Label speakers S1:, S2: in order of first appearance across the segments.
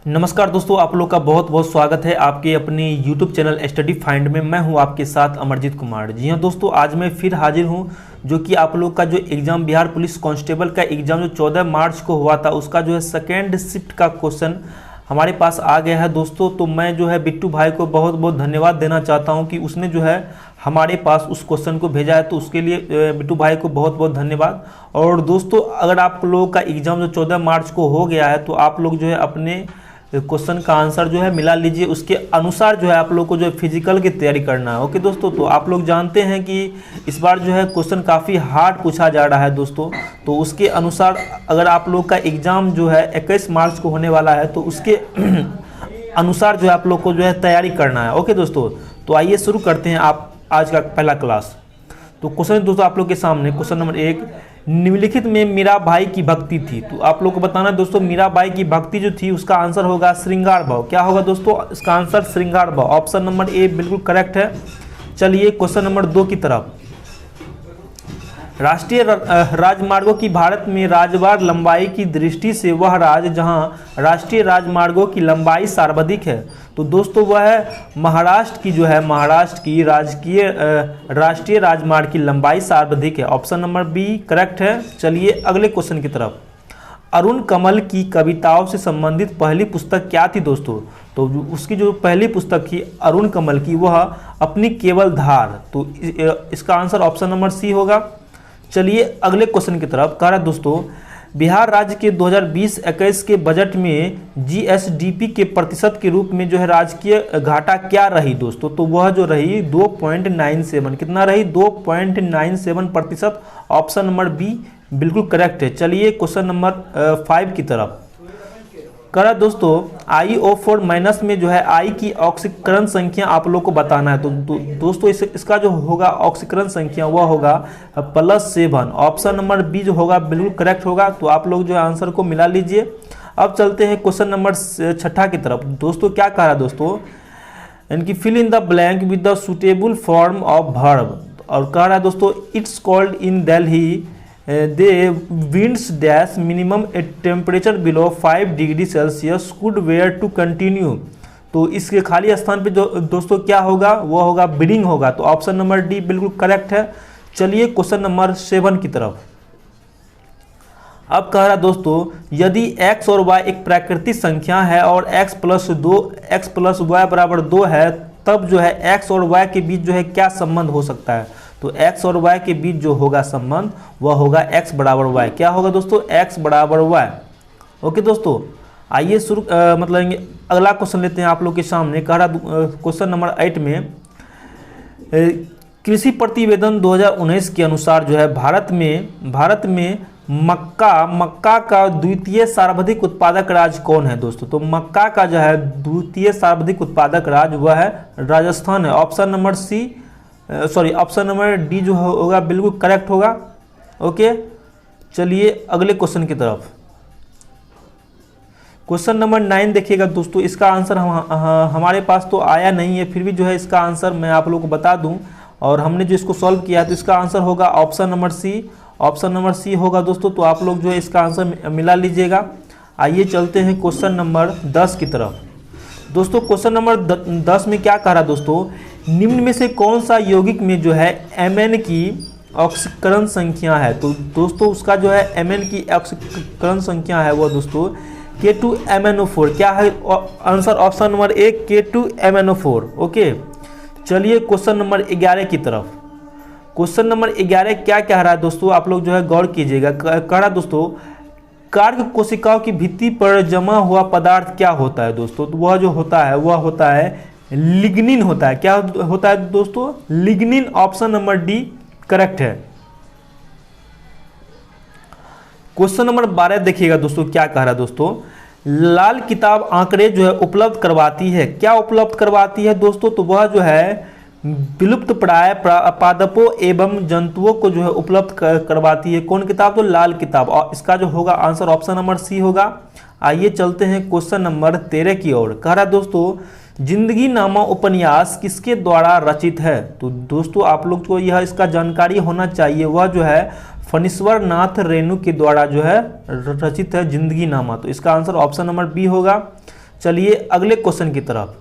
S1: नमस्कार दोस्तों, आप लोग का बहुत बहुत स्वागत है आपके अपने YouTube चैनल स्टडी फाइंड में। मैं हूं आपके साथ अमरजीत कुमार। जी हां दोस्तों, आज मैं फिर हाजिर हूं जो कि आप लोग का जो एग्ज़ाम बिहार पुलिस कांस्टेबल का एग्ज़ाम जो 14 मार्च को हुआ था उसका जो है सेकेंड शिफ्ट का क्वेश्चन हमारे पास आ गया है दोस्तों। तो मैं जो है बिट्टू भाई को बहुत बहुत धन्यवाद देना चाहता हूँ कि उसने जो है हमारे पास उस क्वेश्चन को भेजा है, तो उसके लिए बिट्टू भाई को बहुत बहुत धन्यवाद। और दोस्तों, अगर आप लोगों का एग्ज़ाम जो 14 मार्च को हो गया है तो आप लोग जो है अपने क्वेश्चन का आंसर जो है मिला लीजिए, उसके अनुसार जो है आप लोग को जो है फिजिकल की तैयारी करना है। ओके दोस्तों, तो आप लोग जानते हैं कि इस बार जो है क्वेश्चन काफ़ी हार्ड पूछा जा रहा है दोस्तों। तो उसके अनुसार अगर आप लोग का एग्ज़ाम जो है 21 मार्च को होने वाला है तो उसके अनुसार जो है आप लोग को जो है तैयारी करना है। ओके दोस्तों, तो आइए शुरू करते हैं आप आज का पहला क्लास। तो क्वेश्चन दोस्तों आप लोग के सामने क्वेश्चन नंबर 1, निम्नलिखित में मीराबाई की भक्ति थी। तो आप लोग को बताना है दोस्तों, मीराबाई की भक्ति जो थी उसका आंसर होगा श्रृंगार भाव। क्या होगा दोस्तों इसका आंसर? श्रृंगार भाव। ऑप्शन नंबर ए बिल्कुल करेक्ट है। चलिए क्वेश्चन नंबर 2 की तरफ। राष्ट्रीय राजमार्गों की भारत में राजवार लंबाई की दृष्टि से वह राज्य जहां राष्ट्रीय राजमार्गों की लंबाई सर्वाधिक है, तो दोस्तों वह है महाराष्ट्र की जो है महाराष्ट्र की राष्ट्रीय राजमार्ग की लंबाई सर्वाधिक है। ऑप्शन नंबर बी करेक्ट है। चलिए अगले क्वेश्चन की तरफ। अरुण कमल की कविताओं से संबंधित पहली पुस्तक क्या थी दोस्तों? तो उसकी जो पहली पुस्तक थी अरुण कमल की वह अपनी केवल धार। तो इसका आंसर ऑप्शन नंबर सी होगा। चलिए अगले क्वेश्चन की तरफ। कह रहा है दोस्तों, बिहार राज्य के 2020-21 के बजट में जीएसडीपी के प्रतिशत के रूप में जो है राजकीय घाटा क्या रही दोस्तों? तो वह जो रही 2.97। कितना रही? 2.97%। ऑप्शन नंबर बी बिल्कुल करेक्ट है। चलिए क्वेश्चन नंबर 5 की तरफ। करा दोस्तों, IO4 माइनस में जो है आई की ऑक्सीकरण संख्या आप लोग को बताना है। तो दोस्तों इसका जो होगा ऑक्सीकरण संख्या वह होगा +7। ऑप्शन नंबर बी जो होगा बिल्कुल करेक्ट होगा। तो आप लोग जो है आंसर को मिला लीजिए। अब चलते हैं क्वेश्चन नंबर 6 की तरफ। दोस्तों क्या कह रहा है दोस्तों, इनकी fill in the blank with the suitable form of verb. और कह रहा है दोस्तों, it's cold in Delhi the winds dash minimum a temperature below 5 degree Celsius could wear to continue। तो इसके खाली स्थान पे जो दोस्तों क्या होगा वह होगा बिडिंग होगा। तो ऑप्शन नंबर डी बिल्कुल करेक्ट है। चलिए क्वेश्चन नंबर 7 की तरफ। अब कह रहा दोस्तों, यदि x और y एक प्राकृतिक संख्या है और x + y बराबर 2 है, तब जो है x और y के बीच जो है क्या संबंध हो सकता है? तो x और y के बीच जो होगा संबंध वह होगा x बराबर y। क्या होगा दोस्तों? x बराबर y। ओके दोस्तों, आइए शुरू मतलब अगला क्वेश्चन लेते हैं आप लोग के सामने। कह रहा क्वेश्चन नंबर 8 में, कृषि प्रतिवेदन 2019 के अनुसार जो है भारत में मक्का का द्वितीय सर्वाधिक उत्पादक राज्य कौन है दोस्तों? तो मक्का का जो है द्वितीय सर्वाधिक उत्पादक राज्य वह है राजस्थान है। ऑप्शन नंबर डी जो होगा बिल्कुल करेक्ट होगा। ओके, चलिए अगले क्वेश्चन की तरफ। क्वेश्चन नंबर 9 देखिएगा दोस्तों। इसका आंसर हमारे पास तो आया नहीं है, फिर भी जो है इसका आंसर मैं आप लोगों को बता दूं। और हमने जो इसको सॉल्व किया तो इसका आंसर होगा option number C. Option number C होगा दोस्तों। तो आप लोग जो है इसका आंसर मिला लीजिएगा। आइए चलते हैं क्वेश्चन नंबर 10 की तरफ। दोस्तों क्वेश्चन नंबर 10 में क्या कह रहा दोस्तों, निम्न में से कौन सा यौगिक में जो है Mn की ऑक्सीकरण संख्या है? तो दोस्तों उसका जो है Mn की ऑक्सीकरण संख्या है वह दोस्तों K2MnO4। क्या है answer? Option number A K2MnO4। Okay, चलिए क्वेश्चन नंबर 11 की तरफ। क्वेश्चन नंबर 11 क्या कह रहा है दोस्तों? आप लोग जो है गौर कीजिएगा। कह रहा दोस्तों, कार्य कोशिकाओं की भित्ति पर जमा हुआ पदार्थ क्या होता है दोस्तों? तो वह जो होता है लिग्निन होता है। क्या होता है दोस्तों? Lignin. Option number D correct है। क्वेश्चन नंबर 12 देखिएगा दोस्तों। क्या कह रहा है दोस्तों, लाल किताब आंकड़े जो है उपलब्ध करवाती है। क्या उपलब्ध करवाती है दोस्तों? तो वह जो है विलुप्त प्राय पादपों एवं जंतुओं को जो है उपलब्ध करवाती है। कौन किताब? तो लाल किताब। और इसका जो होगा आंसर ऑप्शन नंबर सी होगा। आइए चलते हैं क्वेश्चन नंबर 13 की ओर। कह रहा दोस्तों, जिंदगी नामा उपन्यास किसके द्वारा रचित है? तो दोस्तों आप लोग को यह इसका जानकारी होना चाहिए। वह जो है फणीश्वर नाथ रेणु के द्वारा जो है रचित है जिंदगी नामा। तो इसका आंसर ऑप्शन नंबर बी होगा। चलिए अगले क्वेश्चन की तरफ।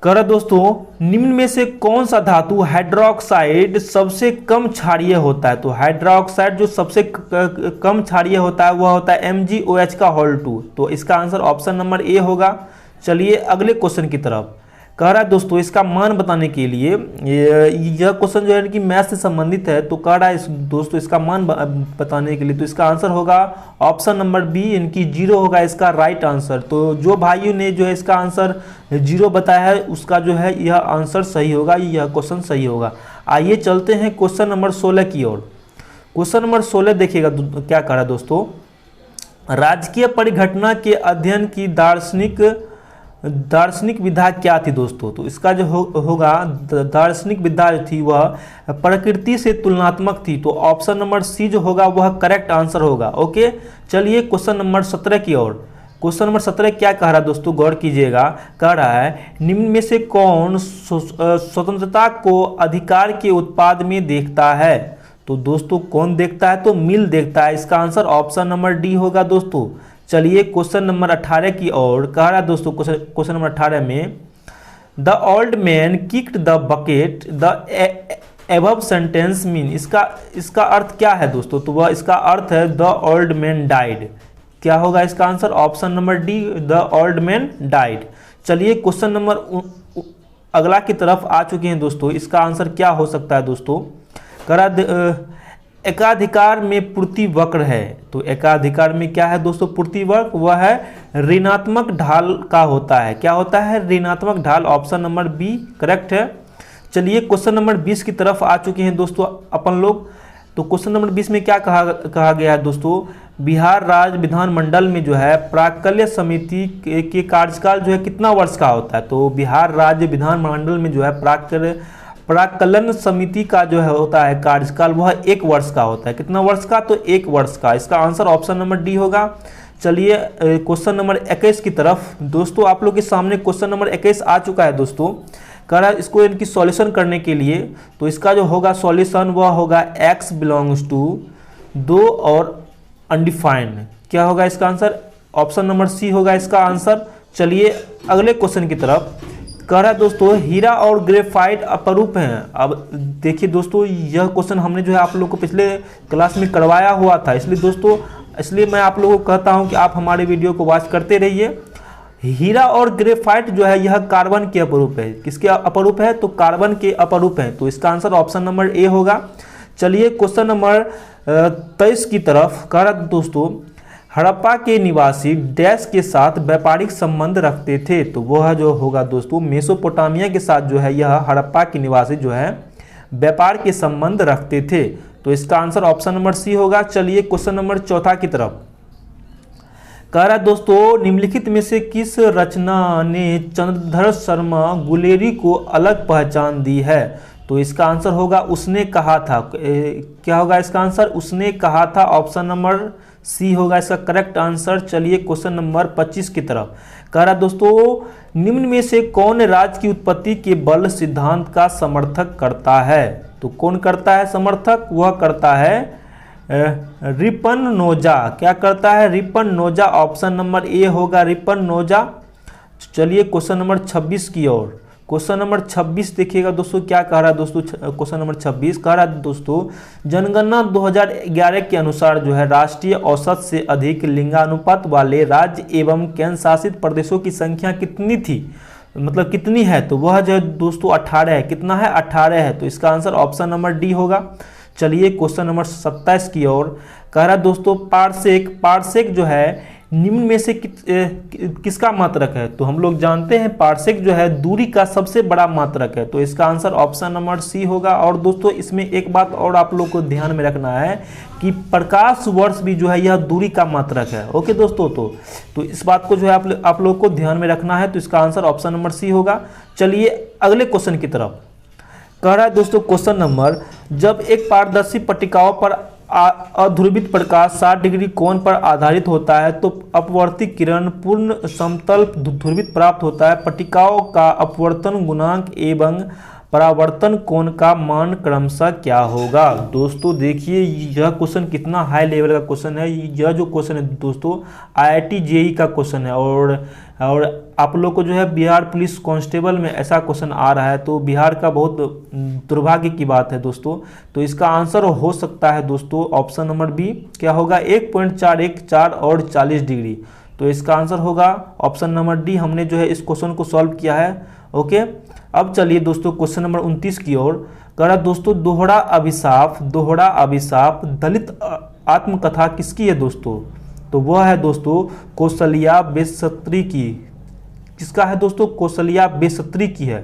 S1: कह रहा दोस्तों निम्न में से कौन सा धातु हाइड्रोक्साइड सबसे कम क्षारीय होता है? तो हाइड्रोक्साइड जो सबसे कम क्षारीय होता है वह होता है MgOH का होल 2। तो इसका आंसर ऑप्शन नंबर ए होगा। चलिए अगले क्वेश्चन की तरफ। कह रहा है दोस्तों इसका मान बताने के लिए, यह क्वेश्चन जो है कि मैथ से संबंधित है, तो कह रहा है दोस्तों इसका मान बताने के लिए, तो इसका आंसर होगा ऑप्शन नंबर बी, इनकी 0 होगा इसका राइट आंसर। तो जो भाइयों ने जो है इसका आंसर 0 बताया है उसका जो है यह आंसर सही होगा, यह क्वेश्चन सही होगा। आइए चलते हैं क्वेश्चन नंबर 16 की ओर। क्वेश्चन नंबर 16 देखिएगा क्या कह रहा है दोस्तों। राजकीय परिघटना के अध्ययन की दार्शनिक विधा क्या थी दोस्तों? तो इसका जो होगा दार्शनिक विधा जो थी वह प्रकृति से तुलनात्मक थी। तो ऑप्शन नंबर सी जो होगा वह करेक्ट आंसर होगा। ओके, चलिए क्वेश्चन नंबर 17 की ओर। क्वेश्चन नंबर 17 क्या कह रहा है दोस्तों, गौर कीजिएगा। कह रहा है निम्न में से कौन स्वतंत्रता को अधिकार के उत्पाद में देखता है? तो दोस्तों कौन देखता है? तो मिल देखता है। इसका आंसर ऑप्शन नंबर डी होगा दोस्तों। चलिए क्वेश्चन नंबर 18 की ओर। कह रहा है दोस्तों क्वेश्चन नंबर 18 में the old man kicked the bucket the above sentence mean, इसका अर्थ क्या है दोस्तों? तो वह इसका अर्थ है द ओल्ड मैन डाइड। क्या होगा इसका answer? Option number D, the old man died. चलिए क्वेश्चन नंबर अगला की तरफ आ चुके हैं दोस्तों। इसका आंसर क्या हो सकता है दोस्तों? कह रहा एकाधिकार में पूर्ति वक्र है। तो एकाधिकार में क्या है दोस्तों पूर्ति वक्र? वह है ऋणात्मक ढाल का होता है। क्या होता है? ऋणात्मक ढाल। ऑप्शन नंबर बी करेक्ट है। चलिए क्वेश्चन नंबर 20 की तरफ आ चुके हैं दोस्तों अपन लोग। तो क्वेश्चन नंबर 20 में क्या कहा गया है दोस्तों? बिहार राज्य विधानमंडल में जो है प्राक्कल्य समिति के कार्यकाल जो है कितना वर्ष का होता है? तो बिहार राज्य विधानमंडल में जो है प्राक्कलन समिति का जो है होता है कार्यकाल वह 1 वर्ष का होता है। कितना वर्ष का? तो 1 वर्ष का। इसका आंसर ऑप्शन नंबर डी होगा। चलिए क्वेश्चन नंबर 21 की तरफ। दोस्तों आप लोग के सामने क्वेश्चन नंबर 21 आ चुका है दोस्तों। कह रहा है इसको इनकी सॉल्यूशन करने के लिए, तो इसका जो होगा सॉल्यूशन वह होगा x बिलोंग्स टू 2 और अनडिफाइंड। क्या होगा इसका आंसर? ऑप्शन नंबर सी होगा इसका आंसर। चलिए अगले क्वेश्चन की तरफ। कह रहा है दोस्तों हीरा और ग्रेफाइट अपरूप हैं। अब देखिए दोस्तों यह क्वेश्चन हमने जो है आप लोग को पिछले क्लास में करवाया हुआ था, इसलिए मैं आप लोगों को कहता हूं कि आप हमारे वीडियो को वॉच करते रहिए। हीरा और ग्रेफाइट जो है यह कार्बन के अपरूप है। किसके अपरूप है? तो कार्बन के अपरूप है। तो इसका आंसर ऑप्शन नंबर ए होगा। चलिए क्वेश्चन नंबर 23 की तरफ। कह रहा है दोस्तों हड़प्पा के निवासी डैश के साथ व्यापारिक संबंध रखते थे। तो वह जो होगा दोस्तों मेसोपोटामिया के साथ जो है यह हड़प्पा के निवासी जो है व्यापार के संबंध रखते थे। तो इसका आंसर ऑप्शन नंबर सी होगा। चलिए क्वेश्चन नंबर 4 की तरफ। कह रहा है दोस्तों निम्नलिखित में से किस रचना ने चंद्रधर शर्मा गुलेरी को अलग पहचान दी है? तो इसका आंसर होगा उसने कहा था। क्या होगा इसका आंसर? उसने कहा था। ऑप्शन नंबर सी होगा इसका करेक्ट आंसर। चलिए क्वेश्चन नंबर 25 की तरफ। कह रहा दोस्तों निम्न में से कौन राज्य की उत्पत्ति के बल सिद्धांत का समर्थक करता है? तो कौन करता है समर्थक? वह करता है रिपन-नोजा। क्या करता है? रिपन-नोजा। ऑप्शन नंबर ए होगा रिपन-नोजा। चलिए क्वेश्चन नंबर 26 की ओर। क्वेश्चन नंबर 26 देखिएगा दोस्तों क्या कह रहा है दोस्तों। क्वेश्चन नंबर 26 कह रहा है दोस्तों जनगणना 2011 के अनुसार जो है राष्ट्रीय औसत से अधिक लिंगानुपात वाले राज्य एवं केंद्र शासित प्रदेशों की संख्या कितनी थी? मतलब कितनी है? तो वह जो है दोस्तों 18 है। कितना है? 18 है। तो इसका आंसर ऑप्शन नंबर डी होगा। चलिए क्वेश्चन नंबर 27 की ओर। कह रहा है दोस्तों पारसेक जो है निम्न में से किसका मात्रक है? तो हम लोग जानते हैं पारसेक जो है दूरी का सबसे बड़ा मात्रक है। तो इसका आंसर ऑप्शन नंबर सी होगा। और दोस्तों इसमें एक बात और आप लोग को ध्यान में रखना है कि प्रकाश वर्ष भी जो है यह दूरी का मात्रक है। ओके दोस्तों, तो इस बात को जो है आप लोग को ध्यान में रखना है। तो इसका आंसर ऑप्शन नंबर सी होगा। चलिए अगले क्वेश्चन की तरफ। कह रहा है दोस्तों क्वेश्चन नंबर जब एक पारदर्शी पट्टिकाओं पर अध्रुवित प्रकाश 60 डिग्री कोण पर आधारित होता है तो अपवर्ती किरण पूर्ण समतल ध्रुवित प्राप्त होता है। पट्टिकाओं का अपवर्तन गुणांक एवं परावर्तन कोण का मान क्रमशः क्या होगा। दोस्तों देखिए यह क्वेश्चन कितना हाई लेवल का क्वेश्चन है। यह जो क्वेश्चन है दोस्तों IIT JEE का क्वेश्चन है और आप लोग को जो है बिहार पुलिस कांस्टेबल में ऐसा क्वेश्चन आ रहा है, तो बिहार का बहुत दुर्भाग्य की बात है दोस्तों। तो इसका आंसर हो सकता है दोस्तों ऑप्शन नंबर बी, क्या होगा 1.414 और 40 डिग्री। तो इसका आंसर होगा ऑप्शन नंबर डी। हमने जो है इस क्वेश्चन को सॉल्व किया है। ओके, अब चलिए दोस्तों क्वेश्चन नंबर 29 की ओर। कह रहा दोस्तों दोहरा अभिशाप दलित आत्मकथा किसकी है दोस्तों। तो वह है दोस्तों कौशल्या बेसत्री की। किसका है दोस्तों, कौशल्या बेसत्री की है।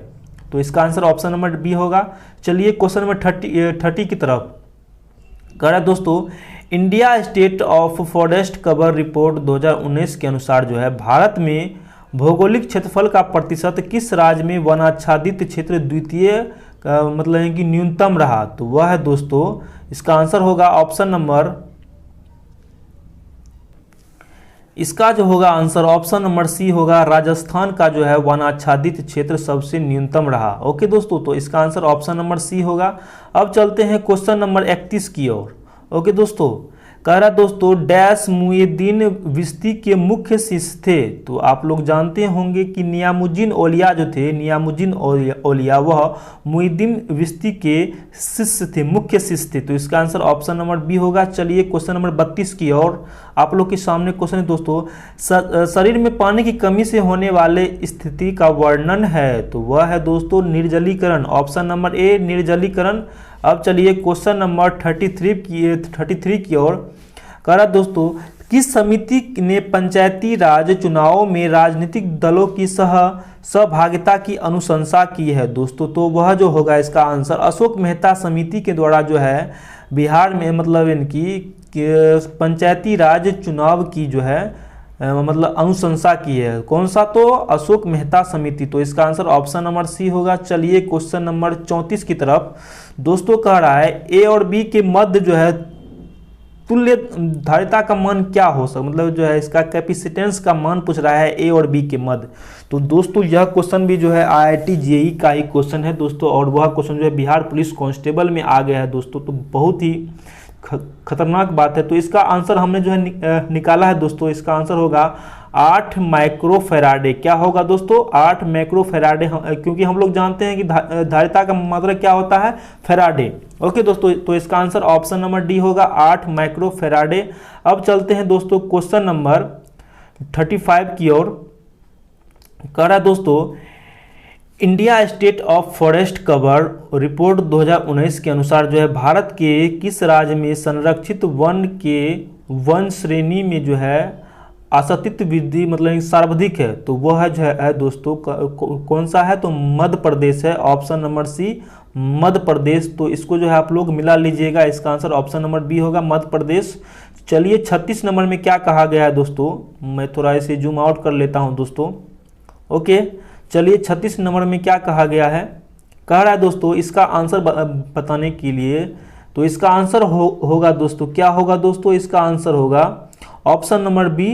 S1: तो इसका आंसर ऑप्शन नंबर बी होगा। चलिए क्वेश्चन नंबर 30 की तरफ। कह रहा दोस्तों India state of forest cover report 2019 के अनुसार जो है भारत में भौगोलिक क्षेत्रफल का प्रतिशत किस राज्य में वनाच्छादित क्षेत्र द्वितीय मतलब है कि न्यूनतम रहा। तो वह है दोस्तों, इसका आंसर होगा ऑप्शन नंबर, इसका जो होगा आंसर ऑप्शन नंबर सी होगा। राजस्थान का जो है वनाच्छादित क्षेत्र सबसे न्यूनतम रहा। ओके दोस्तों, तो इसका आंसर ऑप्शन नंबर सी होगा। अब चलते हैं क्वेश्चन नंबर 31 की ओर। ओके दोस्तों, कह रहा दोस्तों डैश मुहिद्दीन विश्ती के मुख्य शिष्य थे। तो आप लोग जानते होंगे कि नियामुद्दीन औलिया जो थे, नियामुद्दीन औलिया वह मुहिद्दीन विश्ती के शिष्य थे, मुख्य शिष्य थे। तो इसका आंसर ऑप्शन नंबर बी होगा। चलिए क्वेश्चन नंबर 32 की ओर। आप लोग के सामने क्वेश्चन है दोस्तों, शरीर में पानी की कमी से होने वाले स्थिति का वर्णन है। तो वह है दोस्तों निर्जलीकरण। ऑप्शन नंबर ए निर्जलीकरण। अब चलिए क्वेश्चन नंबर 33 की ओर। कह रहा दोस्तों किस समिति ने पंचायती राज चुनावों में राजनीतिक दलों की सहभागिता की अनुशंसा की है दोस्तों। तो वह जो होगा इसका आंसर अशोक मेहता समिति के द्वारा जो है बिहार में मतलब इनकी पंचायती राज चुनाव की जो है मतलब अनुशंसा की है। कौन सा, तो अशोक मेहता समिति। तो इसका आंसर ऑप्शन नंबर सी होगा। चलिए क्वेश्चन नंबर 34 की तरफ। दोस्तों कह रहा है ए और बी के मध्य जो है तुल्य धारिता का मान क्या हो सकता, मतलब जो है इसका कैपेसिटेंस का मान पूछ रहा है ए और बी के मध्य। तो दोस्तों यह क्वेश्चन भी जो है IIT JEE का ही क्वेश्चन है दोस्तों, और वह क्वेश्चन जो है बिहार पुलिस कांस्टेबल में आ गया है दोस्तों। तो बहुत ही खतरनाक बात है। तो इसका आंसर हमने जो है निकाला है दोस्तों। इसका आंसर होगा 8 माइक्रोफेराडे। क्या होगा दोस्तों, 8 माइक्रोफेराडे, क्योंकि हम लोग जानते हैं कि धारिता का मात्रा क्या होता है, फेराडे। ओके दोस्तों, तो इसका आंसर ऑप्शन नंबर डी होगा 8 माइक्रोफेराडे। अब चलते हैं दोस्तों क्वेश्चन नंबर 35 की ओर। कह रहा दोस्तों India state of forest cover report 2019 के अनुसार जो है भारत के किस राज्य में संरक्षित वन के वन श्रेणी में जो है आसक्ति वृद्धि मतलब सर्वाधिक है। तो वह जो है दोस्तों कौन सा है, तो मध्य प्रदेश है। ऑप्शन नंबर सी मध्य प्रदेश। तो इसको जो है आप लोग मिला लीजिएगा। इसका आंसर ऑप्शन नंबर बी होगा मध्य प्रदेश। चलिए 36 नंबर में क्या कहा गया है दोस्तों, मैं थोड़ा इसे जूम आउट कर लेता हूं दोस्तों। ओके, चलिए 36 नंबर में क्या कहा गया है। कह रहा है दोस्तों इसका आंसर बताने के लिए, तो इसका आंसर होगा दोस्तों, क्या होगा दोस्तों, इसका आंसर होगा ऑप्शन नंबर बी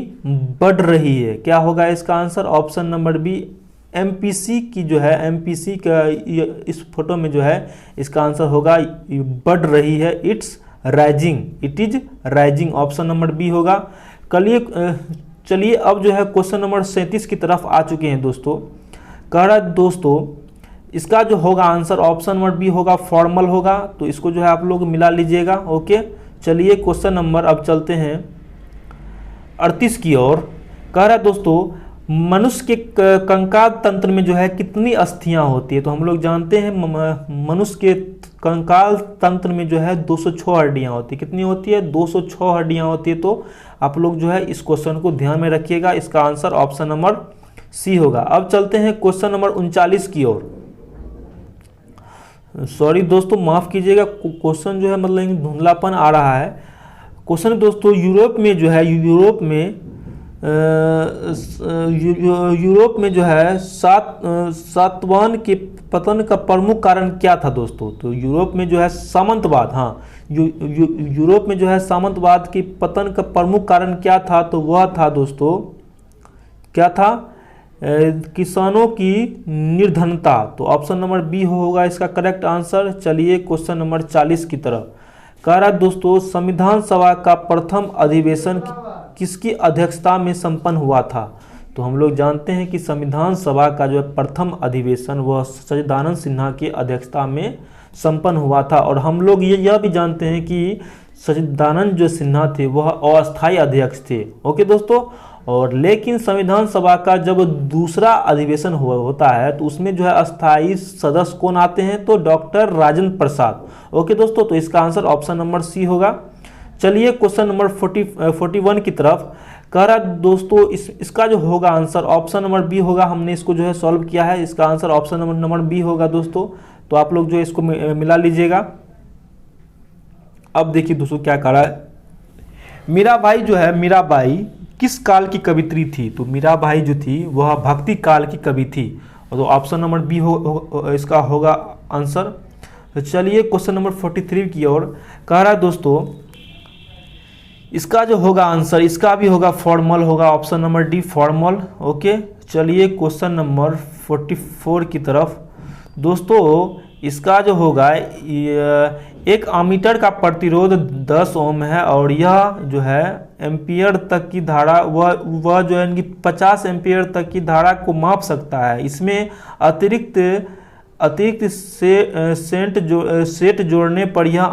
S1: बढ़ रही है। क्या होगा इसका answer, option number B MPC की जो है MPC का इस फोटो में जो है इसका आंसर होगा बढ़ रही है, it's rising, it is rising. Option number B होगा। चलिए अब जो है क्वेश्चन नंबर 37 की तरफ आ चुके हैं दोस्तों। कह रहा है दोस्तों इसका जो होगा आंसर ऑप्शन नंबर बी होगा फॉर्मल होगा। तो इसको जो है आप लोग मिला लीजिएगा। ओके, चलिए क्वेश्चन नंबर अब चलते हैं 38 की ओर। कह रहा है दोस्तों मनुष्य के कंकाल तंत्र में जो है कितनी अस्थियां होती है। तो हम लोग जानते हैं मनुष्य के कंकाल तंत्र में जो है 206 हड्डियां होती है। कितनी होती है, 206 हड्डियां होती है। तो आप लोग जो है इस क्वेश्चन को ध्यान में रखिएगा। इसका आंसर ऑप्शन नंबर सी होगा। अब चलते हैं क्वेश्चन नंबर 39 की ओर। सॉरी दोस्तों माफ कीजिएगा, क्वेश्चन जो है मतलब धुंधलापन आ रहा है। क्वेश्चन दोस्तों यूरोप में जो है यूरोप में जो है सातवाहन के पतन का प्रमुख कारण क्या था दोस्तों। तो यूरोप में जो है सामंतवाद, हाँ यूरोप में जो है सामंतवाद के पतन का प्रमुख कारण क्या था। तो वह था दोस्तों क्या था, किसानों की निर्धनता, तो ऑप्शन नंबर बी होगा इसका करेक्ट आंसर। चलिए क्वेश्चन नंबर 40 की तरफ। कह रहा है दोस्तों, संविधान सभा का प्रथम अधिवेशन किसकी अध्यक्षता में संपन्न हुआ था? तो हम लोग जानते हैं कि संविधान सभा का जो प्रथम अधिवेशन वह सच्चिदानंद सिन्हा की अध्यक्षता में संपन्न हुआ था। और हम लोग यह भी जानते हैं कि सच्चिदानंद जो सिन्हा थे वह अस्थायी अध्यक्ष थे। ओके दोस्तों, और लेकिन संविधान सभा का जब दूसरा अधिवेशन होता है तो उसमें जो है अस्थायी सदस्य कौन आते हैं? तो डॉक्टर राजेंद्र प्रसाद। ओके दोस्तों, तो इसका आंसर ऑप्शन नंबर सी होगा। चलिए क्वेश्चन नंबर 41 की तरफ। कह रहा दोस्तों, इसका जो होगा आंसर ऑप्शन नंबर बी होगा। हमने इसको जो है सॉल्व किया है, इसका आंसर ऑप्शन नंबर बी होगा दोस्तों। तो आप लोग जो इसको मिला लीजिएगा। अब देखिए दोस्तों क्या कह रहा है, मीराबाई जो है, मीराबाई किस काल की कवित्री थी? तो मीराबाई जो थी वह भक्ति काल की कवि थी। तो ऑप्शन नंबर बी इसका होगा आंसर। तो चलिए क्वेश्चन नंबर 43 की ओर। कह रहा है दोस्तों, इसका जो होगा आंसर, इसका भी होगा फॉर्मल होगा, option number D formal. Okay, चलिए क्वेश्चन नंबर 44 की तरफ। दोस्तों इसका जो होगा, एक एमीटर का प्रतिरोध 10 ओम है और यह जो है एम्पियर तक की धारा वह जो है इनकी 50 एम्पियर तक की धारा को माप सकता है। इसमें अतिरिक्त सेट जोड़ने पर यह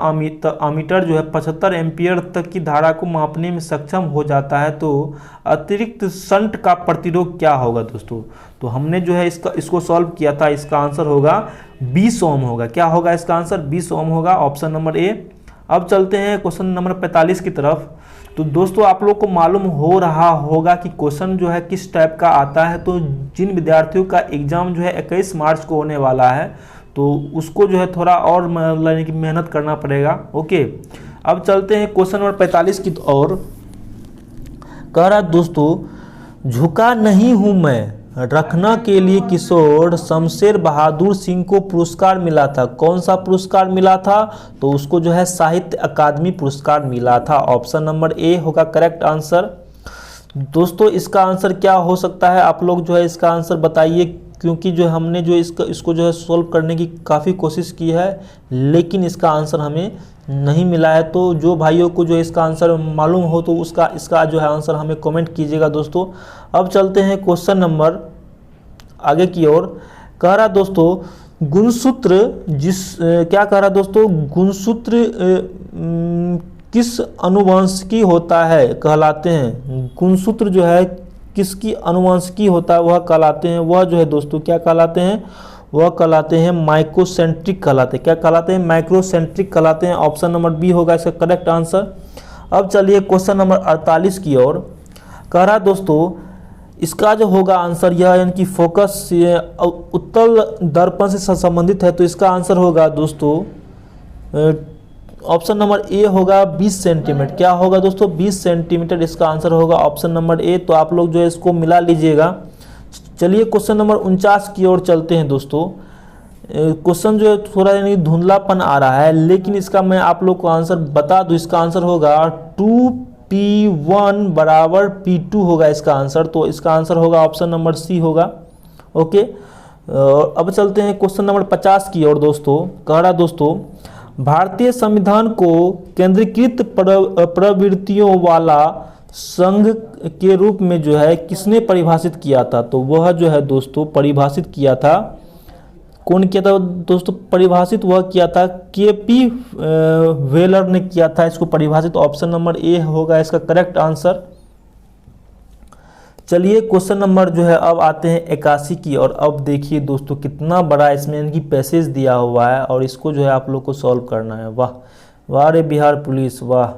S1: एमीटर जो है 75 एम्पियर तक की धारा को मापने में सक्षम हो जाता है। तो अतिरिक्त शंट का प्रतिरोध क्या होगा दोस्तों? तो हमने जो है इसको सॉल्व किया था, इसका आंसर होगा 20 ओम होगा। क्या होगा इसका आंसर? 20 ओम होगा, ऑप्शन नंबर ए। अब चलते हैं क्वेश्चन नंबर 45 की तरफ। तो दोस्तों आप लोग को मालूम हो रहा होगा कि क्वेश्चन जो है किस टाइप का आता है। तो जिन विद्यार्थियों का एग्जाम जो है 21 मार्च को होने वाला है, तो उसको जो है थोड़ा और यानी कि मेहनत करना पड़ेगा। ओके, अब चलते हैं क्वेश्चन नंबर 45 की ओर। कह रहा दोस्तों, झुका नहीं हूं मैं रखना के लिए किशोर शमशेर बहादुर सिंह को पुरस्कार मिला था। कौन सा पुरस्कार मिला था? तो उसको जो है साहित्य अकादमी पुरस्कार मिला था। ऑप्शन नंबर ए होगा करेक्ट आंसर। दोस्तों इसका आंसर क्या हो सकता है? आप लोग जो है इसका आंसर बताइए, क्योंकि जो हमने जो इसको जो है सोल्व करने की काफ़ी कोशिश की है, लेकिन इसका आंसर हमें नहीं मिला है। तो जो भाइयों को जो इसका आंसर मालूम हो तो इसका जो है आंसर हमें कमेंट कीजिएगा दोस्तों। अब चलते हैं क्वेश्चन नंबर आगे की ओर। कह रहा दोस्तों, गुणसूत्र क्या कह रहा दोस्तों, गुणसूत्र किस अनुवांशिकी होता है कहलाते हैं? गुणसूत्र जो है किसकी अनुवांशिकी होता है वह कहलाते हैं, वह जो है दोस्तों क्या कहलाते हैं? वह कहलाते हैं माइक्रोसेंट्रिक कहलाते हैं। क्या कहलाते हैं? माइक्रोसेंट्रिक कहलाते हैं। ऑप्शन नंबर बी होगा इसका करेक्ट आंसर। अब चलिए क्वेश्चन नंबर 48 की ओर। कह रहा दोस्तों, इसका जो होगा आंसर यह यानी कि फोकस उत्तल दर्पण से संबंधित है। तो इसका आंसर होगा दोस्तों ऑप्शन नंबर ए होगा 20 सेंटीमीटर। क्या होगा दोस्तों? 20 सेंटीमीटर इसका आंसर होगा, ऑप्शन नंबर ए। तो आप लोग जो है इसको मिला लीजिएगा। चलिए क्वेश्चन नंबर 49 की ओर चलते हैं दोस्तों। क्वेश्चन जो है थोड़ा यानी धुंधलापन आ रहा है, लेकिन इसका मैं आप लोग को आंसर बता दूं। इसका आंसर होगा 2p1 बराबर p2 होगा इसका आंसर। तो इसका आंसर होगा ऑप्शन नंबर सी होगा। ओके, अब चलते हैं क्वेश्चन नंबर 50 की ओर दोस्तों। कह रहा दोस्तों, भारतीय संविधान को केंद्रीकृत प्रवृत्तियों वाला संघ के रूप में जो है किसने परिभाषित किया था? तो वह जो है दोस्तों परिभाषित किया था, कौन किया था दोस्तों? परिभाषित वह किया था केपी वेलर ने किया था इसको परिभाषित। ऑप्शन नंबर ए होगा इसका करेक्ट आंसर। चलिए क्वेश्चन नंबर जो है अब आते हैं 81 की। और अब देखिए दोस्तों कितना बड़ा इसमें इनकी पैसेज दिया हुआ है और इसको जो है आप लोग को सॉल्व करना है। वाह वाह रे बिहार पुलिस, वाह!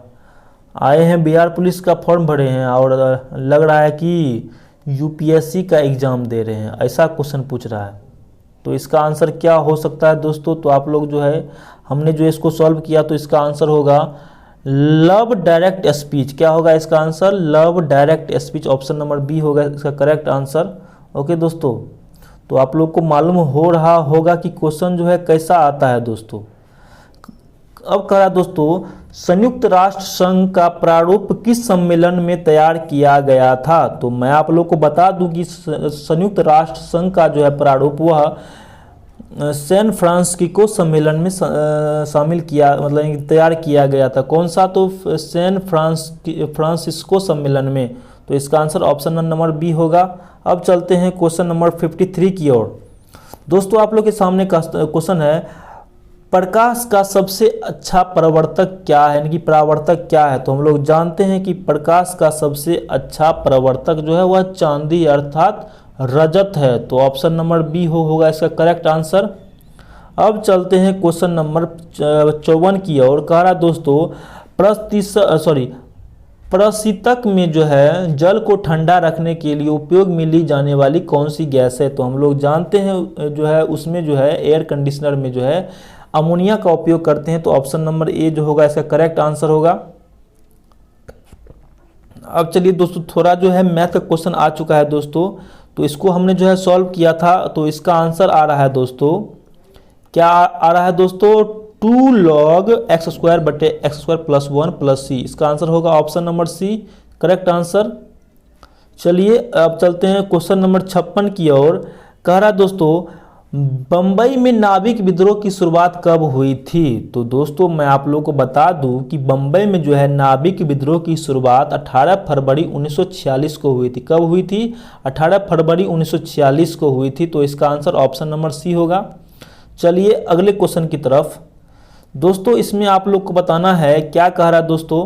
S1: आए हैं बिहार पुलिस का फॉर्म भरे हैं और लग रहा है कि यूपीएससी का एग्ज़ाम दे रहे हैं, ऐसा क्वेश्चन पूछ रहा है। तो इसका आंसर क्या हो सकता है दोस्तों? तो आप लोग जो है हमने जो इसको सॉल्व किया तो इसका आंसर होगा लव डायरेक्ट स्पीच। क्या होगा इसका answer? Love direct speech. Option number B होगा इसका करेक्ट आंसर। ओके दोस्तों, तो आप लोग को मालूम हो रहा होगा कि क्वेश्चन जो है कैसा आता है दोस्तों। अब कह रहा दोस्तों, संयुक्त राष्ट्र संघ का प्रारूप किस सम्मेलन में तैयार किया गया था? तो मैं आप लोग को बता दूं कि संयुक्त राष्ट्र संघ का जो है प्रारूप वह सैन फ्रांसिस्को सम्मेलन में शामिल किया मतलब तैयार किया गया था। कौन सा? तो सैन फ्रांसिस्को सम्मेलन में। तो इसका आंसर ऑप्शन नंबर बी होगा। अब चलते हैं क्वेश्चन नंबर 53 की ओर। दोस्तों आप लोग के सामने का क्वेश्चन है, प्रकाश का सबसे अच्छा परावर्तक क्या है, यानी कि परावर्तक क्या है? तो हम लोग जानते हैं कि प्रकाश का सबसे अच्छा परावर्तक जो है वह चांदी अर्थात रजत है। तो ऑप्शन नंबर बी होगा इसका करेक्ट आंसर। अब चलते हैं क्वेश्चन नंबर 54 की ओर। कह रहा दोस्तों प्रशीतक में जो है जल को ठंडा रखने के लिए उपयोग में ली जाने वाली कौन सी गैस है? तो हम लोग जानते हैं जो है उसमें जो है एयर कंडीशनर में जो है अमोनिया का उपयोग करते हैं। तो ऑप्शन नंबर ए जो होगा इसका करेक्ट आंसर होगा। अब चलिए दोस्तों थोड़ा जो है मैथ का क्वेश्चन आ चुका है दोस्तों, तो इसको हमने जो है सॉल्व किया था। तो इसका आंसर आ रहा है दोस्तों, क्या आ रहा है दोस्तों? 2 log x² बटे x² + 1 + c। इसका आंसर होगा option number C correct answer. चलिए अब चलते हैं क्वेश्चन नंबर 56 की ओर। कह रहा दोस्तों बंबई में नाविक विद्रोह की शुरुआत कब हुई थी? तो दोस्तों मैं आप लोगों को बता दूं कि बंबई में जो है नाविक विद्रोह की शुरुआत 18 फरवरी 1946 को हुई थी। कब हुई थी? 18 फरवरी 1946 को हुई थी। तो इसका आंसर ऑप्शन नंबर सी होगा। चलिए अगले क्वेश्चन की तरफ। दोस्तों इसमें आप लोग को बताना है, क्या कह रहा है दोस्तों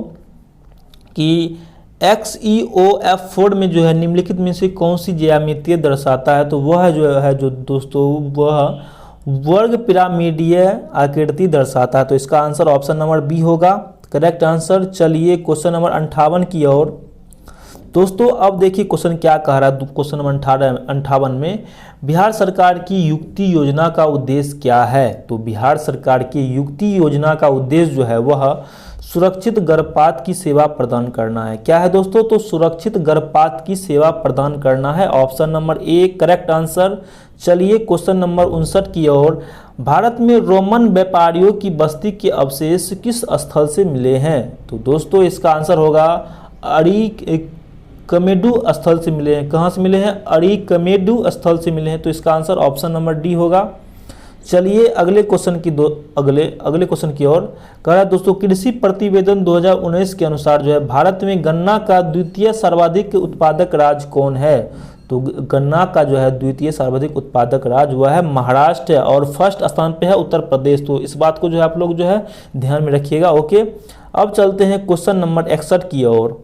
S1: कि XeOF4 में जो है निम्नलिखित में से कौन सी ज्यामिति दर्शाता है? तो वह जो दोस्तों वह वर्ग पिरामिडीय आकृति दर्शाता है। तो इसका आंसर ऑप्शन नंबर बी होगा करेक्ट आंसर। चलिए क्वेश्चन नंबर 58 की ओर। दोस्तों अब देखिए क्वेश्चन क्या कह रहा है। क्वेश्चन नंबर 58 में बिहार सरकार की युक्ति योजना का उद्देश्य क्या है? तो बिहार सरकार की युक्ति योजना का उद्देश्य जो है वह सुरक्षित गर्भपात की सेवा प्रदान करना है। क्या है दोस्तों? तो सुरक्षित गर्भपात की सेवा प्रदान करना है। Option number A correct answer. चलिए क्वेश्चन नंबर 59 की ओर। भारत में रोमन व्यापारियों की बस्ती के अवशेष किस स्थल से मिले हैं? तो दोस्तों इसका आंसर होगा अरिकमेडु स्थल से मिले हैं। कहाँ से मिले हैं? अरिकमेडु स्थल से मिले हैं। तो इसका आंसर ऑप्शन नंबर डी होगा। चलिए अगले क्वेश्चन की अगले क्वेश्चन की ओर। कह रहा है दोस्तों कृषि प्रतिवेदन 2019 के अनुसार जो है भारत में गन्ना का द्वितीय सर्वाधिक उत्पादक राज्य कौन है? तो गन्ना का जो है द्वितीय सर्वाधिक उत्पादक राज्य वह है महाराष्ट्र है, और फर्स्ट स्थान पे है उत्तर प्रदेश। तो इस बात को जो है आप लोग जो है ध्यान में रखिएगा। ओके अब चलते हैं क्वेश्चन नंबर 61 की ओर।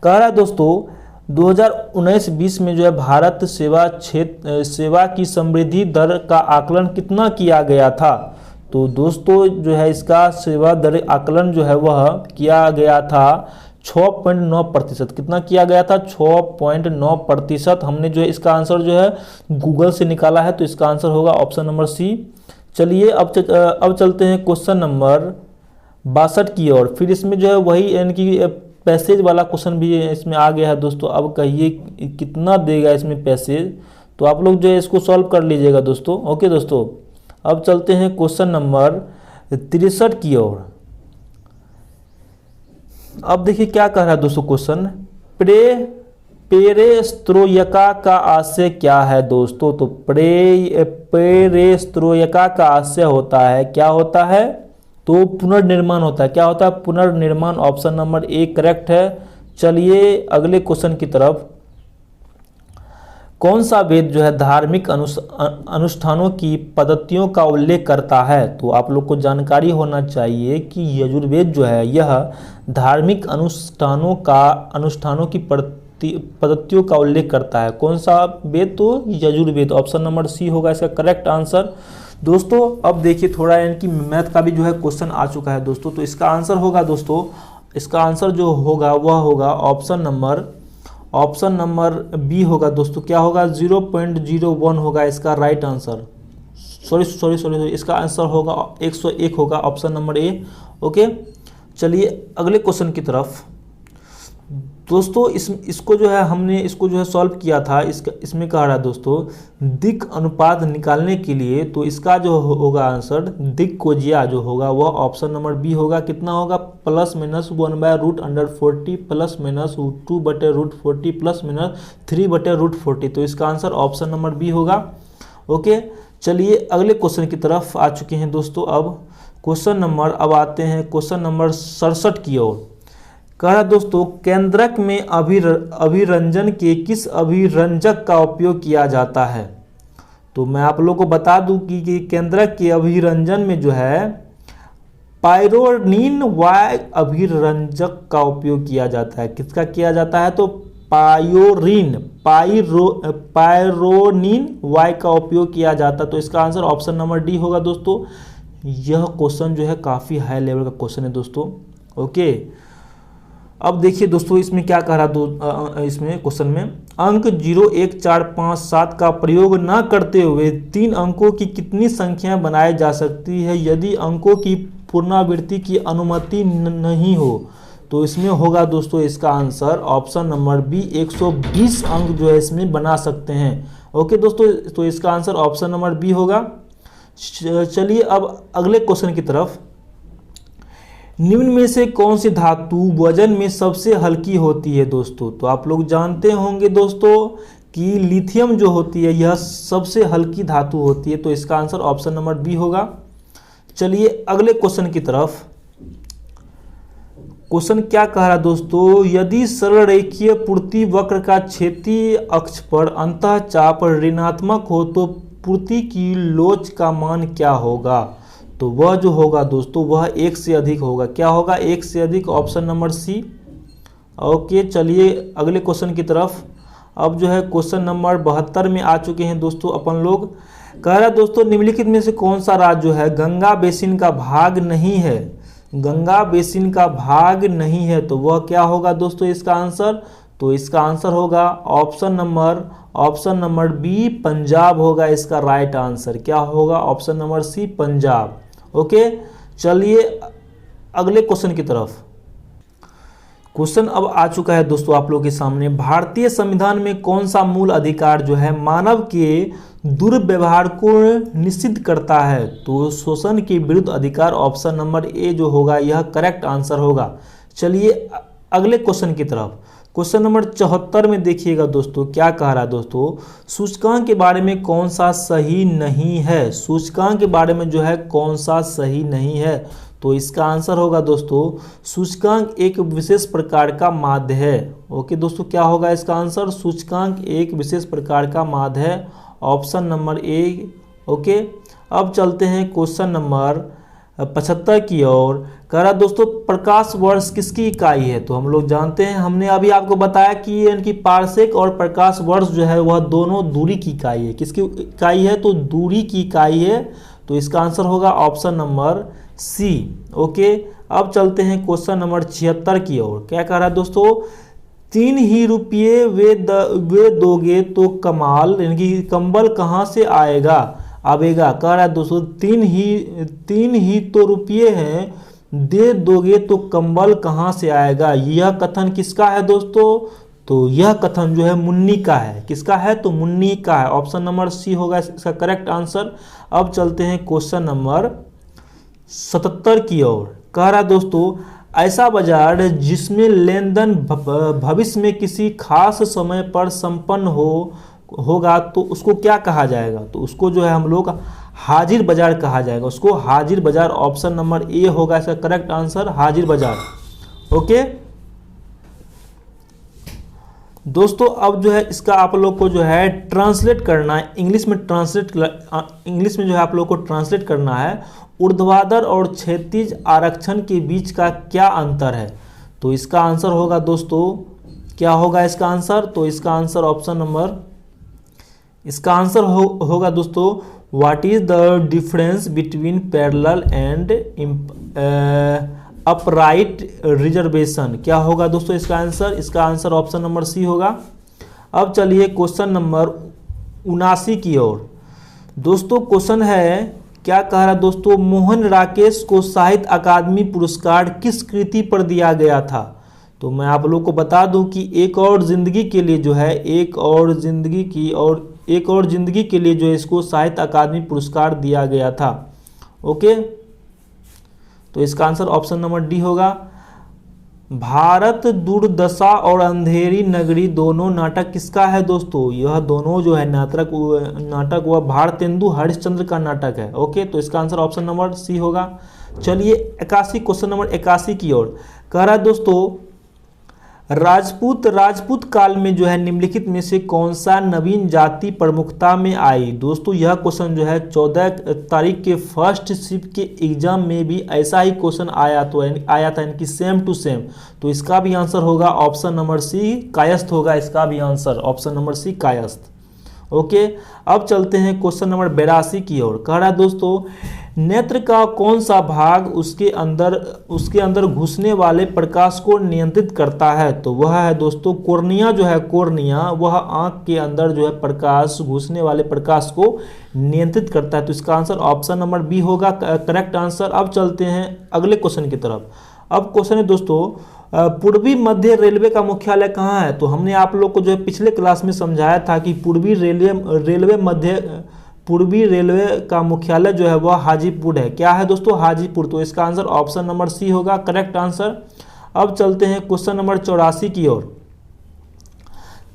S1: कह रहा है दोस्तों 2019-20 में जो है भारत सेवा की समृद्धि दर का आकलन कितना किया गया था? तो दोस्तों जो है इसका सेवा दर आकलन जो है वह किया गया था 6.9%। कितना किया गया था? 6.9%। हमने जो है इसका आंसर जो है गूगल से निकाला है। तो इसका आंसर होगा ऑप्शन नंबर सी। चलिए अब चलते हैं क्वेश्चन नंबर 62 की ओर। फिर इसमें जो है वही यानी कि पैसेज वाला क्वेश्चन भी इसमें आ गया है दोस्तों। अब कहिए कितना देगा इसमें पैसेज, तो आप लोग जो है इसको सॉल्व कर लीजिएगा दोस्तों। ओके दोस्तों अब चलते हैं क्वेश्चन नंबर 63 की ओर। अब देखिए क्या कह रहा है दोस्तों क्वेश्चन, पेरेस्त्रोयका का आशय क्या है दोस्तों? तो पेरेस्त्रोयका का आशय होता है, क्या होता है? तो पुनर्निर्माण होता है। क्या होता है? पुनर्निर्माण। ऑप्शन नंबर ए करेक्ट है। चलिए अगले क्वेश्चन की तरफ। कौन सा वेद जो है धार्मिक अनुष्ठानों की पद्धतियों का उल्लेख करता है? तो आप लोग को जानकारी होना चाहिए कि यजुर्वेद जो है यह धार्मिक अनुष्ठानों की पद्धतियों का उल्लेख करता है। कौन सा वेद? तो यजुर्वेद। ऑप्शन नंबर सी होगा इसका करेक्ट आंसर। दोस्तों अब देखिए थोड़ा इनकी मैथ का भी जो है क्वेश्चन आ चुका है दोस्तों। तो इसका आंसर होगा दोस्तों, इसका आंसर जो होगा वह होगा ऑप्शन नंबर बी होगा दोस्तों। क्या होगा? 0.01 होगा इसका राइट आंसर। सॉरी इसका आंसर होगा 101 होगा ऑप्शन नंबर ए। ओके चलिए अगले क्वेश्चन की तरफ। दोस्तों इसको जो है हमने इसको जो है सॉल्व किया था। इसमें कह रहा है दोस्तों दिक् अनुपात निकालने के लिए, तो इसका जो होगा आंसर दिक् कोजिया जो होगा वह ऑप्शन नंबर बी होगा। कितना होगा? +-1/√40 +-2/√40 +-3/√40। तो इसका आंसर ऑप्शन नंबर बी होगा। ओके, चलिए अगले क्वेश्चन की तरफ आ चुके हैं दोस्तों। अब आते हैं क्वेश्चन नंबर 67 की ओर। कह रहा दोस्तों केंद्रक में अभिरंजन के किस अभिरंजक का उपयोग किया जाता है? तो मैं आप लोगों को बता दूं कि केंद्रक के अभिरंजन में जो है पायरोनिन वाय अभिरंजक का उपयोग किया जाता है। किसका किया जाता है? तो पायरोनिन वाय का उपयोग किया जाता है। तो इसका आंसर ऑप्शन नंबर डी होगा दोस्तों। यह क्वेश्चन जो है काफ़ी हाई लेवल का क्वेश्चन है दोस्तों। ओके, अब देखिए दोस्तों इसमें क्या कह रहा इसमें क्वेश्चन में अंक 0, 1, 4, 5, 7 का प्रयोग न करते हुए 3 अंकों की कितनी संख्याएं बनाई जा सकती है यदि अंकों की पुनरावृत्ति की अनुमति नहीं हो? तो इसमें होगा दोस्तों इसका आंसर ऑप्शन नंबर बी 120 अंक जो है इसमें बना सकते हैं। ओके दोस्तों, तो इसका आंसर ऑप्शन नंबर बी होगा। चलिए अब अगले क्वेश्चन की तरफ। निम्न में से कौन सी धातु वजन में सबसे हल्की होती है दोस्तों? तो आप लोग जानते होंगे दोस्तों कि लिथियम जो होती है यह सबसे हल्की धातु होती है। तो इसका आंसर ऑप्शन नंबर बी होगा। चलिए अगले क्वेश्चन की तरफ। क्वेश्चन क्या कह रहा है दोस्तों? यदि सरल रेखीय पूर्ति वक्र का क्षेत्रीय अक्ष पर अंतःचाप ऋणात्मक हो तो पूर्ति की लोच का मान क्या होगा? तो वह जो होगा दोस्तों वह 1 से अधिक होगा। क्या होगा? 1 से अधिक, ऑप्शन नंबर सी। ओके, चलिए अगले क्वेश्चन की तरफ। अब जो है क्वेश्चन नंबर 72 में आ चुके हैं दोस्तों अपन लोग। कह रहा है दोस्तों निम्नलिखित में से कौन सा राज्य जो है गंगा बेसिन का भाग नहीं है? गंगा बेसिन का भाग नहीं है तो वह क्या होगा दोस्तों इसका आंसर? तो इसका आंसर होगा ऑप्शन नंबर बी पंजाब होगा इसका राइट आंसर। क्या होगा? Option number C Punjab. Okay, चलिए अगले क्वेश्चन की तरफ। क्वेश्चन अब आ चुका है दोस्तों आप लोगों के सामने। भारतीय संविधान में कौन सा मूल अधिकार जो है मानव के दुर्व्यवहार को निषिद्ध करता है? तो शोषण के विरुद्ध अधिकार, ऑप्शन नंबर ए जो होगा यह करेक्ट आंसर होगा। चलिए अगले क्वेश्चन की तरफ। क्वेश्चन नंबर 74 में देखिएगा दोस्तों क्या कह रहा है दोस्तों, सूचकांक के बारे में कौन सा सही नहीं है? सूचकांक के बारे में जो है कौन सा सही नहीं है? तो इसका आंसर होगा दोस्तों सूचकांक एक विशेष प्रकार का माध्य है। ओके दोस्तों, क्या होगा इसका आंसर? सूचकांक एक विशेष प्रकार का माध्य है, ऑप्शन नंबर ए। ओके, अब चलते हैं क्वेश्चन नंबर 75 की ओर। कह रहा दोस्तों प्रकाश वर्ष किसकी इकाई है? तो हम लोग जानते हैं, हमने अभी आपको बताया कि इनकी पारसेक और प्रकाश वर्ष जो है वह दोनों दूरी की इकाई है। किसकी इकाई है? तो दूरी की इकाई है। तो इसका आंसर होगा ऑप्शन नंबर सी। ओके, अब चलते हैं क्वेश्चन नंबर 76 की ओर। क्या कह रहा है दोस्तों 3 ही रुपये वे दोगे तो कमाल यानी कि कंबल कहाँ से आएगा? आवेगा। कह रहा है दोस्तों 3 ही तो रुपये हैं, दे दोगे तो कंबल कहाँ से आएगा? यह कथन किसका है दोस्तों? तो यह कथन जो है मुन्नी का है। किसका है? तो मुन्नी का है। ऑप्शन नंबर सी होगा इसका करेक्ट आंसर। अब चलते हैं क्वेश्चन नंबर 77 की ओर। कह रहा दोस्तों ऐसा बाजार जिसमें लेन देन भविष्य में किसी खास समय पर संपन्न होगा तो उसको क्या कहा जाएगा? तो उसको जो है हम लोग हाजिर बाजार कहा जाएगा। उसको हाजिर बाजार, ऑप्शन नंबर ए होगा इसका करेक्ट आंसर, हाजिर बाजार। ओके दोस्तों, अब जो है इसका आप लोग को जो है ट्रांसलेट करना है इंग्लिश में जो है आप लोग को ट्रांसलेट करना है। ऊर्ध्वाधर और क्षैतिज आरक्षण के बीच का क्या अंतर है? तो इसका आंसर होगा दोस्तों, क्या होगा इसका आंसर? तो इसका आंसर ऑप्शन नंबर, इसका आंसर होगा दोस्तों what is the difference between parallel and upright reservation? क्या होगा दोस्तों इसका आंसर? इसका आंसर ऑप्शन नंबर सी होगा। अब चलिए क्वेश्चन नंबर 79 की ओर। दोस्तों क्वेश्चन है क्या कह रहा दोस्तों मोहन राकेश को साहित्य अकादमी पुरस्कार किस कृति पर दिया गया था? तो मैं आप लोग को बता दूं कि एक और ज़िंदगी के लिए जो है एक और ज़िंदगी के लिए जो है इसको साहित्य अकादमी पुरस्कार दिया गया था। ओके, तो इसका आंसर ऑप्शन नंबर डी होगा। भारत दुर्दशा और अंधेरी नगरी दोनों नाटक किसका है दोस्तों? यह दोनों जो है नाटक वह भारतेंदु हरिश्चंद्र का नाटक है। ओके, तो इसका आंसर ऑप्शन नंबर सी होगा। चलिए 81 क्वेश्चन नंबर 81 की ओर कह रहा है दोस्तों, राजपूत काल में जो है निम्नलिखित में से कौन सा नवीन जाति प्रमुखता में आई? दोस्तों यह क्वेश्चन जो है 14 तारीख के फर्स्ट शिफ्ट के एग्जाम में भी ऐसा ही क्वेश्चन आया था, यानी कि सेम टू सेम। तो इसका भी आंसर होगा ऑप्शन नंबर सी, कायस्थ होगा इसका भी आंसर, ऑप्शन नंबर सी कायस्थ। ओके, अब चलते हैं क्वेश्चन नंबर 82 की ओर। कह रहा है दोस्तों, नेत्र का कौन सा भाग उसके अंदर घुसने वाले प्रकाश को नियंत्रित करता है? तो वह है दोस्तों कोर्निया जो है, कोर्निया वह आंख के अंदर जो है प्रकाश, घुसने वाले प्रकाश को नियंत्रित करता है। तो इसका आंसर ऑप्शन नंबर बी होगा करेक्ट आंसर। अब चलते हैं अगले क्वेश्चन की तरफ। अब क्वेश्चन है दोस्तों, पूर्वी मध्य रेलवे का मुख्यालय कहाँ है? तो हमने आप लोग को जो है पिछले क्लास में समझाया था कि पूर्वी रेलवे का मुख्यालय जो है वह हाजीपुर है। क्या है दोस्तों? हाजीपुर। तो इसका आंसर ऑप्शन नंबर सी होगा करेक्ट आंसर। अब चलते हैं क्वेश्चन नंबर 84 की ओर।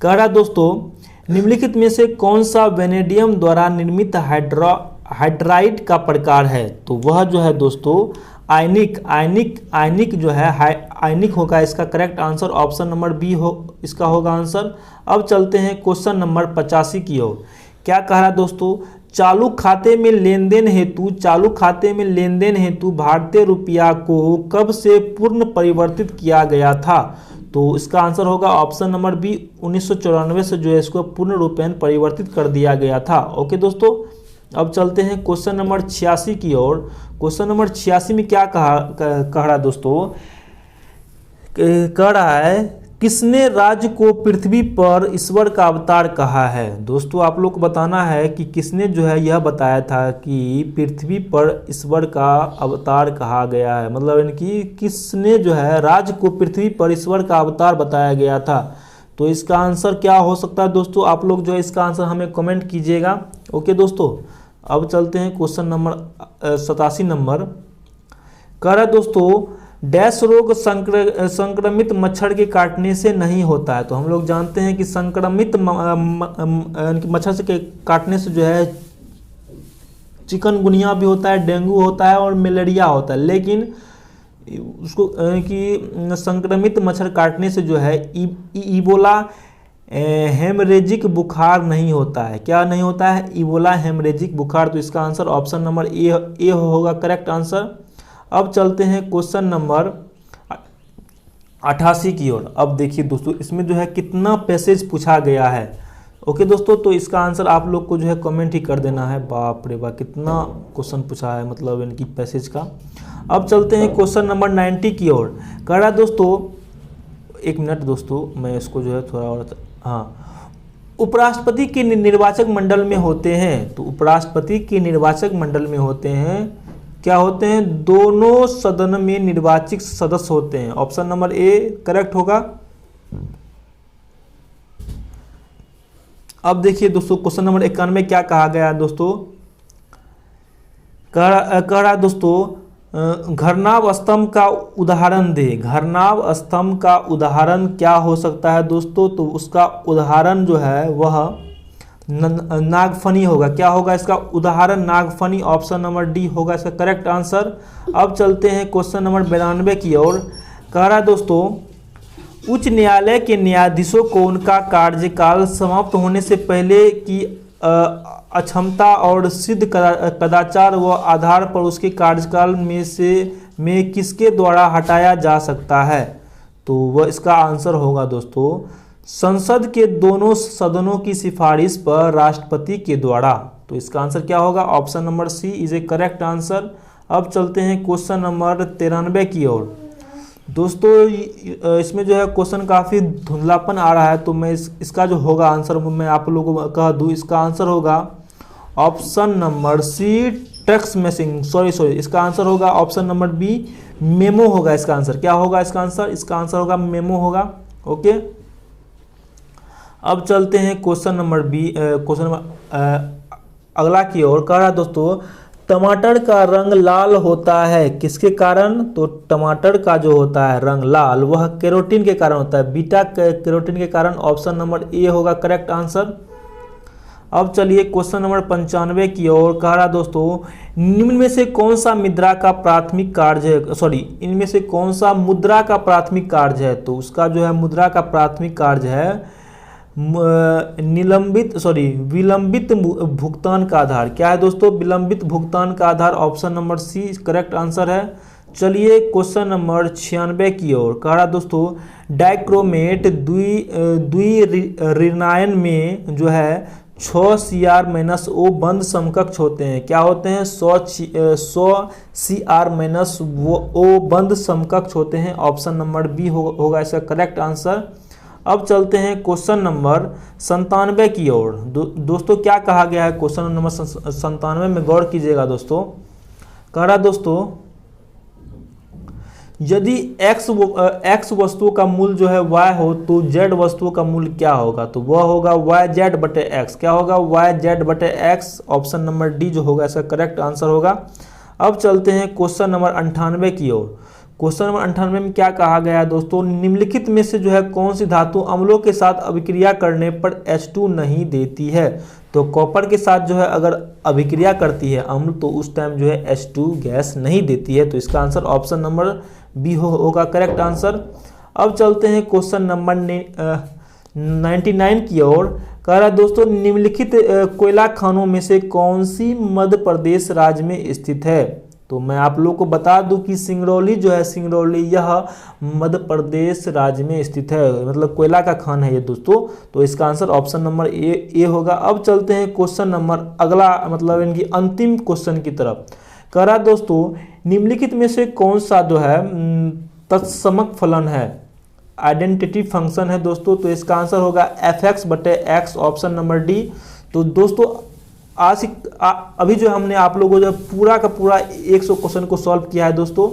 S1: कह रहा दोस्तों, निम्नलिखित में से कौन सा वेनेडियम द्वारा निर्मित हाइड्राइड का प्रकार है? तो वह जो है दोस्तों आयनिक जो है आयनिक होगा इसका correct answer, option number B इसका होगा आंसर। अब चलते हैं क्वेश्चन नंबर 85 की ओर। क्या कह रहा दोस्तों, चालू खाते में लेन देन हेतु भारतीय रुपया को कब से पूर्ण परिवर्तित किया गया था? तो इसका आंसर होगा ऑप्शन नंबर बी, 1994 से जो है इसको पूर्ण रूपेण परिवर्तित कर दिया गया था। ओके दोस्तों, अब चलते हैं क्वेश्चन नंबर 86 की ओर। क्वेश्चन नंबर 86 में क्या कह रहा दोस्तों, कह रहा है किसने राज्य को पृथ्वी पर ईश्वर का अवतार कहा है? दोस्तों आप लोग को बताना है कि किसने जो है यह बताया था कि पृथ्वी पर ईश्वर का अवतार कहा गया है, मतलब इनकी किसने जो है राज्य को पृथ्वी पर ईश्वर का अवतार बताया गया था। तो इसका आंसर क्या हो सकता है दोस्तों? आप लोग जो है इसका आंसर हमें कमेंट कीजिएगा। ओके दोस्तों, अब चलते हैं क्वेश्चन नंबर 87 नंबर। कह रहा दोस्तों, डैश रोग संक्रमित मच्छर के काटने से नहीं होता है। तो हम लोग जानते हैं कि संक्रमित मच्छर से काटने से जो है चिकनगुनिया भी होता है, डेंगू होता है और मलेरिया होता है, लेकिन उसको कि संक्रमित मच्छर काटने से जो है इबोला हेमरेजिक बुखार नहीं होता है। क्या नहीं होता है? इबोला हेमरेजिक बुखार। तो इसका आंसर ऑप्शन नंबर ए होगा करेक्ट आंसर। अब चलते हैं क्वेश्चन नंबर 88 की ओर। अब देखिए दोस्तों, इसमें जो है कितना पैसेज पूछा गया है। ओके दोस्तों, तो इसका आंसर आप लोग को जो है कमेंट ही कर देना है। बाप रे बाप, कितना क्वेश्चन पूछा है मतलब इनकी पैसेज का। अब चलते हैं क्वेश्चन नंबर 90 की ओर। कह रहा दोस्तों, एक मिनट दोस्तों, मैं इसको जो है थोड़ा और, हाँ, उपराष्ट्रपति के निर्वाचक मंडल में होते हैं। तो उपराष्ट्रपति के निर्वाचक मंडल में होते हैं, क्या होते हैं? दोनों सदन में निर्वाचित सदस्य होते हैं। ऑप्शन नंबर ए करेक्ट होगा। अब देखिए दोस्तों, क्वेश्चन नंबर 91 क्या कहा गया है दोस्तों? कह रहा दोस्तों, घरनाभ स्तंभ का उदाहरण दे। घरनाभ स्तंभ का उदाहरण क्या हो सकता है दोस्तों? तो उसका उदाहरण जो है वह नागफनी होगा। क्या होगा इसका उदाहरण? नागफनी, ऑप्शन नंबर डी होगा इसका करेक्ट आंसर। अब चलते हैं क्वेश्चन नंबर 92 की ओर। कह रहा है दोस्तों, उच्च न्यायालय के न्यायाधीशों को उनका कार्यकाल समाप्त होने से पहले की अक्षमता और सिद्ध कदाचार व आधार पर उसके कार्यकाल में किसके द्वारा हटाया जा सकता है? तो वह इसका आंसर होगा दोस्तों संसद के दोनों सदनों की सिफारिश पर राष्ट्रपति के द्वारा। तो इसका आंसर क्या होगा? Option number C is a correct answer. अब चलते हैं क्वेश्चन नंबर 93 की ओर। दोस्तों इसमें जो है क्वेश्चन काफ़ी धुंधलापन आ रहा है, तो मैं इसका जो होगा आंसर मैं आप लोगों को कह दूँ, इसका आंसर होगा option number C text messaging, sorry इसका आंसर होगा ऑप्शन नंबर बी, मेमो होगा इसका आंसर। क्या होगा इसका आंसर? इसका आंसर होगा मेमो होगा। ओके, अब चलते हैं question number B, question number अगला की ओर। कह रहा है दोस्तों, टमाटर का रंग लाल होता है किसके कारण? तो टमाटर का जो होता है रंग लाल, वह कैरोटीन के कारण होता है, बीटा कैरोटीन के कारण। ऑप्शन नंबर ए होगा करेक्ट आंसर। अब चलिए क्वेश्चन नंबर 95 की ओर। कह रहा दोस्तों, निम्न में से कौन सा मुद्रा का प्राथमिक कार्य है, इनमें से कौन सा मुद्रा का प्राथमिक कार्य है? तो उसका जो है मुद्रा का प्राथमिक कार्य है विलंबित भुगतान का आधार। क्या है दोस्तों? विलंबित भुगतान का आधार। Option number C correct answer है। चलिए क्वेश्चन नंबर 96 की ओर। कह रहा दोस्तों, डाइक्रोमेट द्विऋणायन में जो है 6 Cr- O बंद समकक्ष होते हैं। क्या होते हैं? 100 Cr- O बंद समकक्ष होते हैं। ऑप्शन नंबर बी होगा इसका करेक्ट आंसर। अब चलते हैं क्वेश्चन नंबर 97 की ओर। दोस्तों क्या कहा गया है क्वेश्चन नंबर 97 में? गौर कीजिएगा दोस्तों। कह रहा दोस्तों, यदि x वस्तुओं का मूल्य जो है y हो तो z वस्तुओं का मूल्य क्या होगा? तो वह होगा yz बटे x। क्या होगा? yz बटे x। ऑप्शन नंबर डी जो होगा इसका करेक्ट आंसर होगा। अब चलते हैं क्वेश्चन नंबर 98 की ओर। क्वेश्चन नंबर 98 में क्या कहा गया है दोस्तों? निम्नलिखित में से जो है कौन सी धातु अम्लों के साथ अभिक्रिया करने पर H2 नहीं देती है? तो कॉपर के साथ जो है अगर अभिक्रिया करती है अम्ल तो उस टाइम जो है H2 गैस नहीं देती है। तो इसका आंसर ऑप्शन नंबर बी होगा करेक्ट आंसर। अब चलते हैं क्वेश्चन नंबर 99 की ओर। कह रहा है दोस्तों, निम्नलिखित कोयला खानों में से कौन सी मध्य प्रदेश राज्य में स्थित है? तो मैं आप लोगों को बता दूं कि सिंगरौली जो है, सिंगरौली यह मध्य प्रदेश राज्य में स्थित है, मतलब कोयला का खान है ये दोस्तों। तो इसका आंसर ऑप्शन नंबर ए होगा। अब चलते हैं क्वेश्चन नंबर अगला, मतलब इनकी अंतिम क्वेश्चन की तरफ। कह रहा दोस्तों, निम्नलिखित में से कौन सा जो है तत्समक फलन है, आइडेंटिटी फंक्शन है दोस्तों? तो इसका आंसर होगा fx बटे x। Option number D. तो दोस्तों अभी जो हमने आप लोगों को जो पूरा का पूरा 100 क्वेश्चन को सॉल्व किया है दोस्तों।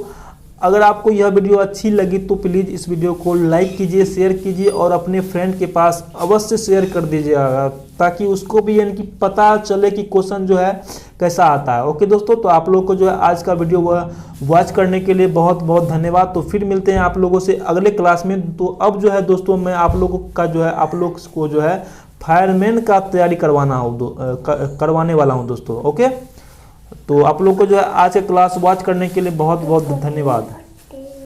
S1: अगर आपको यह वीडियो अच्छी लगी तो प्लीज़ इस वीडियो को लाइक कीजिए, शेयर कीजिए और अपने फ्रेंड के पास अवश्य शेयर कर दीजिएगा ताकि उसको भी यानी कि पता चले कि क्वेश्चन जो है कैसा आता है। ओके दोस्तों, तो आप लोग को जो है आज का वीडियो वॉच करने के लिए बहुत बहुत धन्यवाद। तो फिर मिलते हैं आप लोगों से अगले क्लास में। तो अब जो है दोस्तों मैं आप लोगों का जो है आप लोग को जो है फायरमैन का तैयारी करवाने वाला हूं दोस्तों। ओके, तो आप लोग को जो है आज के क्लास वॉच करने के लिए बहुत बहुत धन्यवाद।